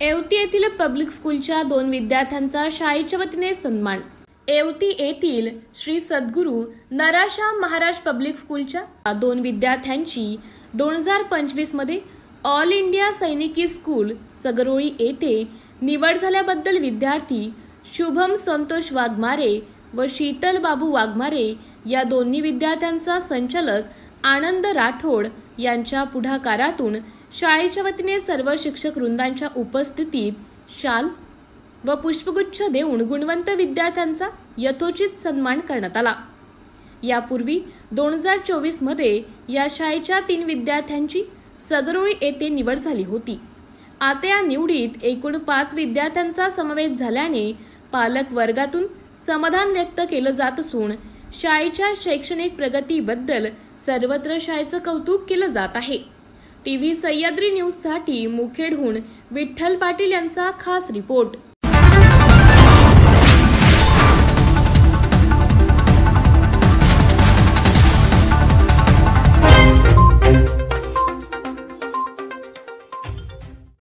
येवती येथील पब्लिक स्कूलच्या 2 विद्यार्थ्यांचा शाळेच्या वतीने सन्मान। येवती येथील श्री सद्गुरू नराशाम महाराज पब्लिक स्कूलच्या 2 विद्यार्थ्यांची 2025 मध्ये ऑल इंडिया सैनिकी स्कूल सगरोळी येथे निवड झाल्याबद्दल विद्यार्थी शुभम संतोष वाघमारे व शीतल बाबू वाघमारे या दोन्ही विद्यार्थ्यांचा संचालक आनंद राठोड यांच्या पुढाकारातून शाळेच्या वतीने सर्व शिक्षक वृंदांच्या उपस्थितीत शाल व पुष्पगुच्छ देऊन गुणवंत विद्यार्थ्यांचा यथोचित सन्मान करण्यात आला। यापूर्वी 2024 मध्ये या शाळेच्या 3 विद्यार्थ्यांची सगरोळी येथे निवड झाली होती। आता या निवडीत एकूण 5 विद्यार्थ्यांचा समावेश झाल्याने पालक वर्गातून समाधान व्यक्त केलं जात असून शाळेच्या शैक्षणिक प्रगतीबद्दल सर्वत्र शाळेचं कौतुक केलं जात आहे। टीव्ही सह्याद्री न्यूज साठी मुखेडहून विठ्ठल पाटील यांचा खास रिपोर्ट।